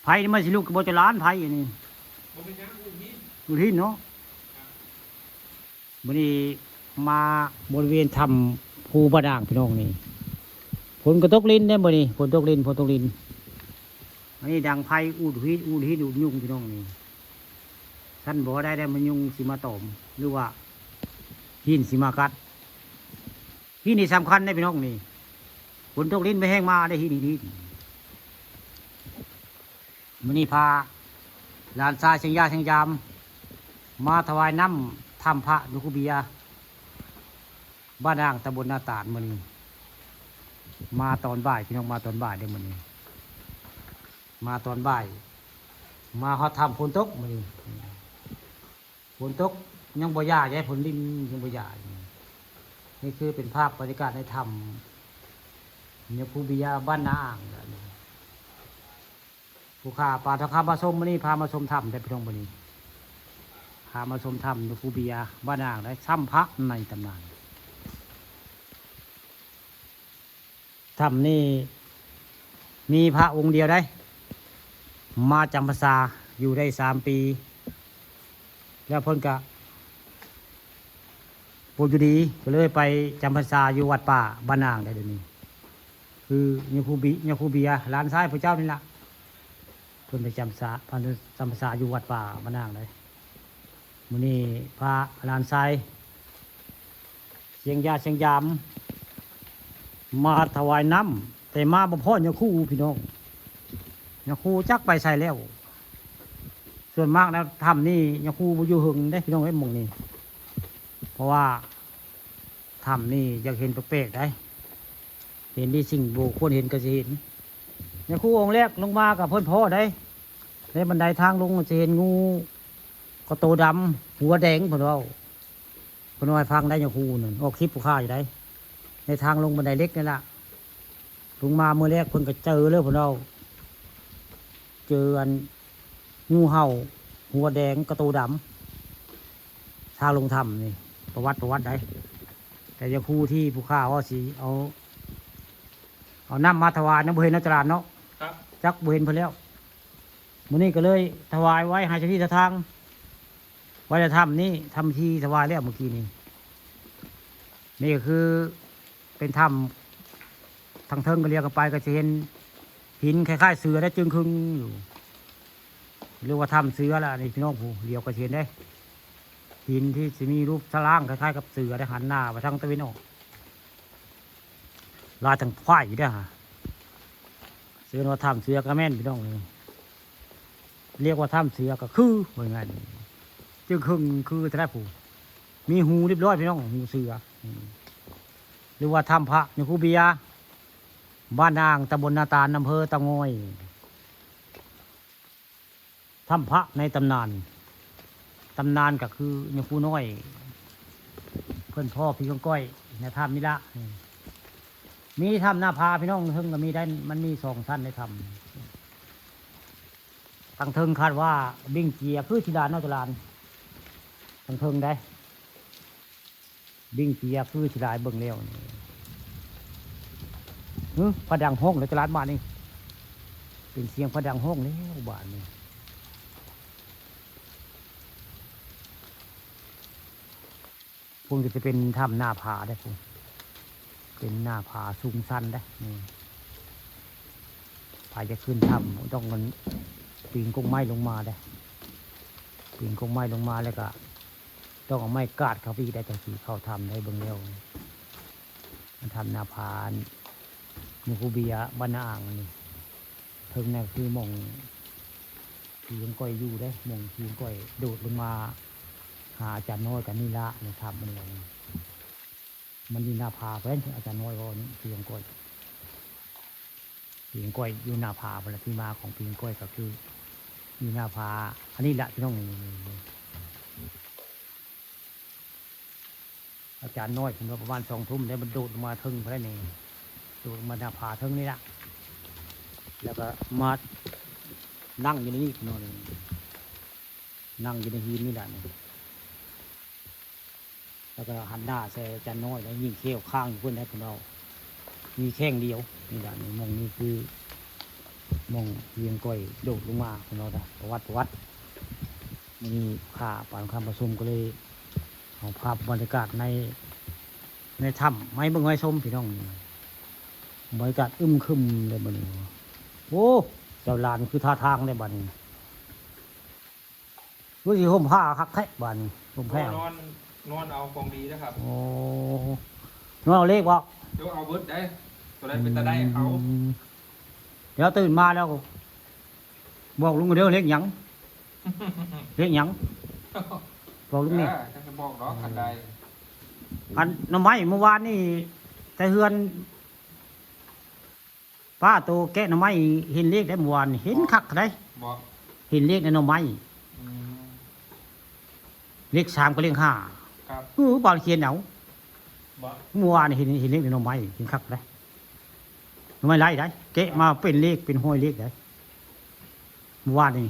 ผ่นี่มันสิลูกกระบอกจะล้านไผ่อันนี้อุทิศเนาะวันนี้มาบริเวณทำภูบาด่างพี่น้องนี่ฝนก็ตกลิ้นได้บ่นี่ฝนตกลิ้นอันนี้ดังไผ่อูดหินอูดยุ่งพี่น้องนี่ท่านบอกได้มันยุ่งสิมาตอมหรือว่าหินสิมากัดหินนี่สำคัญได้พี่น้องนี่ฝนตกลิ้นไปแห้งมาได้หินมันนี่พาหลานชายเชียงยาเชียงยามมาถวายน้ำทำพระนุคุเบียบ้านด่างตำบลนาตาลมันนี่มาตอนบ่ายพี่น้องมาตอนบ่ายเดี๋ยวมันนี่มาตอนบ่ายมาเขาทำฝนตกมันนี่ฝนตกยังบ่ยาใช่ฝนลิ้นยังบ่ยานี่คือเป็นภาพบรรยากาศในธรรมนุคุเบียบ้านนาอ่างผู้ข่าป่าทองคำมาชมมันนี่พามาชมถ้ำได้พี่น้องมันนี่พามาชมถ้ำนุคุเบียบ้านนาอ่างได้ซ้ำพระในตำนานถ้ำนี่มีพระองค์เดียวได้มาจำพรรษาอยู่ได้3 ปีแล้วเพิ่นกะปูอยู่ดีก็เลยไปจำพรรษาอยู่วัดป่าบ้านนางได้เดี๋ยวนี้คือญาคูเบียหลานชายพระเจ้านี่แหละเพิ่นไปจำพรรษาอยู่วัดป่าบ้านนางเลยมื้อนี้พระหลานชายเชียงยามมาถวายน้ำแต่มาบ่พอญาคูพี่น้องญาคูจักไปใส่แล้วส่วนมากแล้วทำนี่ญาคูบ่อยู่หึงได้พี่น้องไอ้หม่องนี่เพราะว่าทำนี่อยากเห็นแปลกๆได้เห็นที่สิ่งบุคคลเห็นก็จะเห็นญาคูองค์แรกลงมากับเพิ่นพ่อได้ในบันไดทางลงจะเห็นงูก็โตดำหัวแดงเพิ่นว่าฟังได้ญาคูนั่นออกคลิปผู้ฆ่าอยู่ได้ในทางลงบันไดเล็กนี่แหละลงมาเมื่อแรกเพิ่นก็เจอเลยเพิ่นเจออันงูเห่าหัวแดงกระตูดำทางลงถ้ำนี่ประวัติได้แต่จะผู้ที่ผู้ฆ่าว่าสิเอาน้ำมาถวายน้ำบุเห็นน้ำจรานเนาะจักบุเห็นเพิ่นแล้วมื้อนี้ก็เลยถวายไว้ให้เจ้าที่เจ้าทางไว้ในถ้ำนี่ทำที่ถวายแล้วเมื่อกี้นี้นี่ก็คือเป็นถ้ำทางเทิงก็เรียกกันไปก็จะเห็นหินคล้ายๆเสือได้จึงครึ่งอยู่เรียกว่าถ้ำเสือละนี่พี่น้องผู้เรียวก็เห็นได้หินที่จะมีรูปสล่างคล้ายๆกับเสือได้หันหน้าไปทางตะวันออกลายทางควายอยู่ด้วยฮะเสือว่าถ้ำเสือกระแม่นพี่น้องเลยเรียกว่าถ้ำเสือก็คือเหมือนกันจึงครึ่งคือแต่ละผู้มีหูเรียบร้อยพี่น้องหูเสือหรือว่าถ้ำพระญาคูเบียบ้านนางตำบลนาตาลอำเภอเตางอยถ้ำพระในตำนานก็คือญาคูน้อยเพื่อนพ่อพี่ก้อยในถ้ำนี่ละมีถ้ำหน้าผาพี่น้องเทิงก็มีได้มันมี2 ชั้นในถ้ำทางเทิงคาดว่าบิ่งเจียคือธิดานอกตลาดทางเทิงได้บิ่งเจียคือธิดาเบิ่งเลี้ยวพระดังห้องในตลาดบ้านนี่เป็นเสียงพระดังห้องแล้วบ้านนี่พวกจะเป็นถ้ำหน้าผาได้พวกเป็นหน้าผาสูงสั้นได้ผาจะขึ้นถ้ำต้องมันปีนกงไม้ลงมาได้ปีนกงไม้ลงมาแล้วก็ต้องเอาไม้กาดเขาไปได้แต่สีเข้าถ้ำได้เบิ่งแล้วมันทำหน้าผาญาคูเบียบ้านนาอ่างนี่เทิงนี่คือมองผีก้อยอยู่ได้มองผีก้อยโดดลงมาหาอาจารย์น้อยกับนี่ละในทำมันมีหน้าผาเพราะฉะนั้นอาจารย์น้อยว่าผีก้อยอยู่หน้าผาเป็นที่มาของผีก้อยก็คือมีหน้าผาอันนี้แหละที่น้องอาจารย์น้อยผมว่าประมาณ2 ทุ่มได้มันโดดมาทึ่งเพราะนั่นเองโดดมาหน้าผาทึ่งนี่ละแล้วก็มานั่งอยู่ในนี่นอนนั่งอยู่ในหินนี่แหละแล้วก็หันหน้าใส่อาจารย์น้อยแล้วยิงเขี้ยวข้างอยู่เพื่อนได้ของเรามีแข้งเดียวนี่แหละนี่มองนี่คือ มองเพียงก้อยโดดลงมาพี่น้องจ้ะประวัติมีข่าปานคำประชุมก็เลยเอาภาพบรรยากาศในถ้ำไม่เบิ่งไว้ชมพี่น้องบรรยากาศอึมครึมเลยบัดนี้โอ้เจ้าลานคือท่าทางเลยบัดนี้รู้สิห่มผ้าคักแท้บัดนี้ห่มแพ้ นอนเอาของดีนะครับ โอ้นอนเอาเลขบ่ เดี๋ยวเอาเบิร์ดได้ตัวใดเป็นตาได้เอา เดี๋ยวตื่นมาแล้วบอกลุงเด้อเลขหยังเลขหยังบอกลุงนี่ จะบอกเนาะคันใด อันหน้ำไม้เมื่อวานนี่แต่เฮือนป้าโตแกะหน้ำไม้เห็นเลขได้เมื่อวานเห็นคักได้ บอก เห็นเลขในหน้ำไม้ อืม เลข3กับเลข5 ครับ บอลเขียนเอา บอก เมื่อวานนี่เห็นเลขในหน้ำไม้เห็นคักได้หน้ำไม้ไล่ได้แกะมาเป็นเลขเป็นห้อยเลขได้เมื่อวานนี่